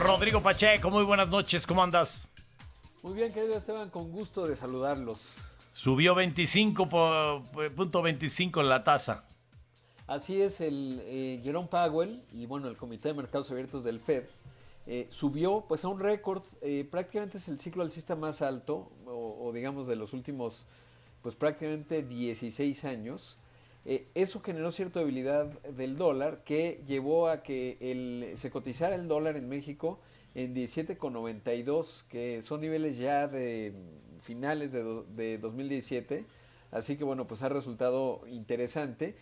Rodrigo Pacheco, muy buenas noches, ¿cómo andas? Muy bien, querido Esteban, con gusto de saludarlos. Subió 25.25 en la tasa. Así es, el Jerome Powell y bueno, el Comité de Mercados Abiertos del Fed subió pues a un récord, prácticamente es el ciclo alcista más alto, o digamos de los últimos pues prácticamente 16 años. Eso generó cierta debilidad del dólar que llevó a que se cotizara el dólar en México en 17,92, que son niveles ya de finales de 2017. Así que bueno, pues ha resultado interesante.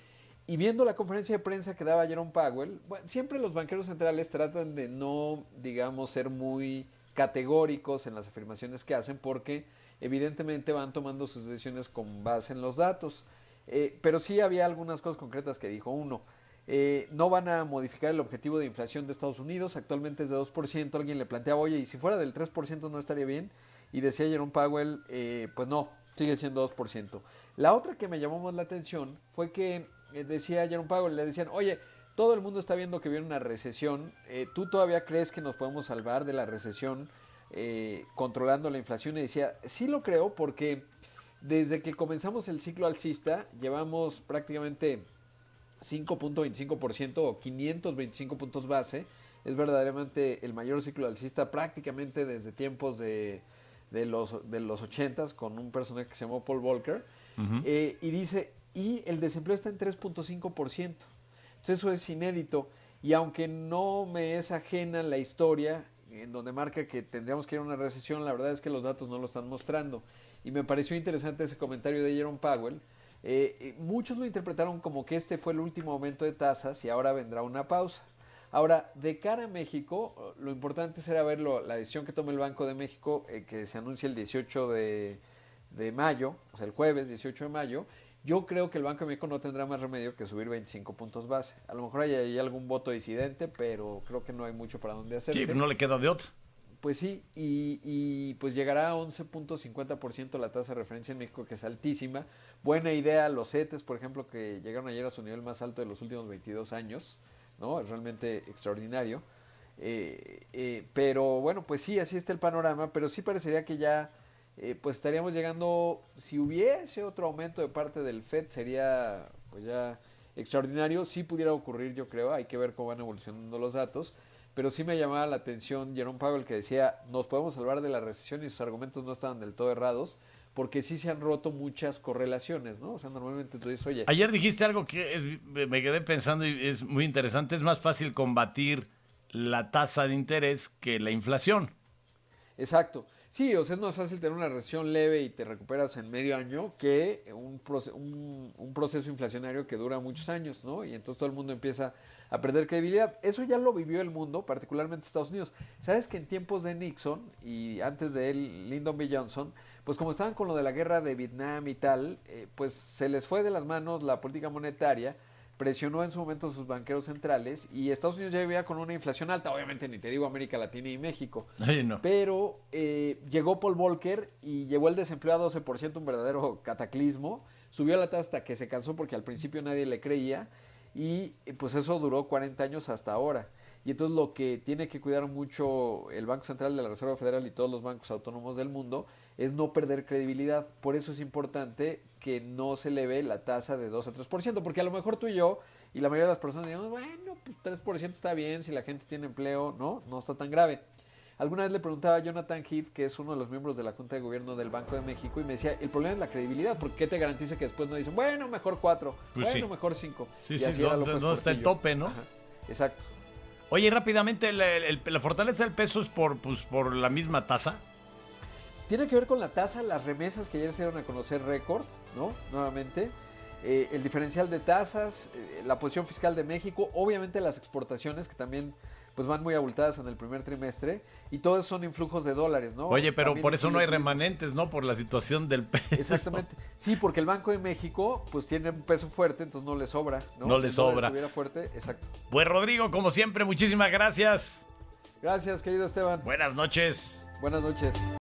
Y viendo la conferencia de prensa que daba Jerome Powell, bueno, siempre los banqueros centrales tratan de no, digamos, ser muy categóricos en las afirmaciones que hacen porque evidentemente van tomando sus decisiones con base en los datos. Pero sí había algunas cosas concretas que dijo. Uno, no van a modificar el objetivo de inflación de Estados Unidos, actualmente es de 2%. Alguien le planteaba, oye, y si fuera del 3% no estaría bien. Y decía Jerome Powell, pues no, sigue siendo 2%. La otra que me llamó más la atención fue que decía Jerome Powell, le decían, oye, todo el mundo está viendo que viene una recesión, ¿tú todavía crees que nos podemos salvar de la recesión controlando la inflación? Y decía, sí lo creo porque desde que comenzamos el ciclo alcista llevamos prácticamente 5.25% o 525 puntos base. Es verdaderamente el mayor ciclo alcista prácticamente desde tiempos de los 80s con un personaje que se llamó Paul Volcker. Y dice, y el desempleo está en 3.5%. Entonces eso es inédito. Y aunque no me es ajena la historia en donde marca que tendríamos que ir a una recesión, la verdad es que los datos no lo están mostrando. Y me pareció interesante ese comentario de Jerome Powell. Muchos lo interpretaron como que este fue el último aumento de tasas y ahora vendrá una pausa. Ahora, de cara a México, lo importante será ver la decisión que tome el Banco de México, que se anuncia el 18 de mayo, o sea, el jueves 18 de mayo. Yo creo que el Banco de México no tendrá más remedio que subir 25 puntos base. A lo mejor hay algún voto disidente, pero creo que no hay mucho para dónde hacerse. Sí, no le queda de otra. Pues sí, y pues llegará a 11.50% la tasa de referencia en México, que es altísima. Buena idea los CETES, por ejemplo, que llegaron ayer a su nivel más alto de los últimos 22 años, ¿no? Es realmente extraordinario. Pero bueno, pues sí, así está el panorama, pero sí parecería que ya pues estaríamos llegando, si hubiese otro aumento de parte del Fed, sería pues ya extraordinario. Sí pudiera ocurrir, yo creo, hay que ver cómo van evolucionando los datos. Pero sí me llamaba la atención Jerome Powell, que decía, nos podemos salvar de la recesión, y sus argumentos no estaban del todo errados, porque sí se han roto muchas correlaciones, ¿no? O sea, normalmente tú dices, oye, Ayer dijiste algo que me quedé pensando y es muy interesante. Es más fácil combatir la tasa de interés que la inflación. exacto. Sí, o sea, es más fácil tener una recesión leve y te recuperas en medio año que un proceso inflacionario que dura muchos años, ¿no? Y entonces todo el mundo empieza a perder credibilidad. Eso ya lo vivió el mundo, particularmente Estados Unidos. ¿Sabes que en tiempos de Nixon y antes de él, Lyndon B. Johnson, pues como estaban con lo de la guerra de Vietnam y tal, pues se les fue de las manos la política monetaria, presionó en su momento a sus banqueros centrales y Estados Unidos ya vivía con una inflación alta, obviamente ni te digo América Latina y México, Ay, no. pero llegó Paul Volcker y llevó el desempleo a 12%, un verdadero cataclismo, subió la tasa hasta que se cansó porque al principio nadie le creía y pues eso duró 40 años hasta ahora. Y entonces lo que tiene que cuidar mucho el Banco Central de la Reserva Federal y todos los bancos autónomos del mundo es no perder credibilidad. Por eso es importante que no se eleve la tasa de 2 a 3%, porque a lo mejor tú y yo y la mayoría de las personas digamos, bueno, pues 3% está bien, si la gente tiene empleo, no está tan grave. Alguna vez le preguntaba a Jonathan Heath, que es uno de los miembros de la Junta de Gobierno del Banco de México, y me decía, el problema es la credibilidad, porque ¿qué te garantiza que después no dicen, bueno, mejor 4, Pues bueno, sí. mejor 5? Sí, Y sí, así era ¿dónde López está el Portillo. tope, no? Ajá, exacto. Oye, rápidamente, la fortaleza del peso es por la misma tasa. Tiene que ver con la tasa, las remesas que ayer se dieron a conocer récord, ¿no? Nuevamente. El diferencial de tasas, la posición fiscal de México, obviamente las exportaciones que también pues van muy abultadas en el primer trimestre y todos son influjos de dólares, ¿no? Oye, pero También por eso no hay liquidez. remanentes, ¿no? Por la situación del peso. Exactamente. Sí, porque el Banco de México pues tiene un peso fuerte, entonces no le sobra, ¿no? No Si le el dólar sobra. estuviera fuerte, exacto. Pues Rodrigo, como siempre, muchísimas gracias. Gracias, querido Esteban. Buenas noches. Buenas noches.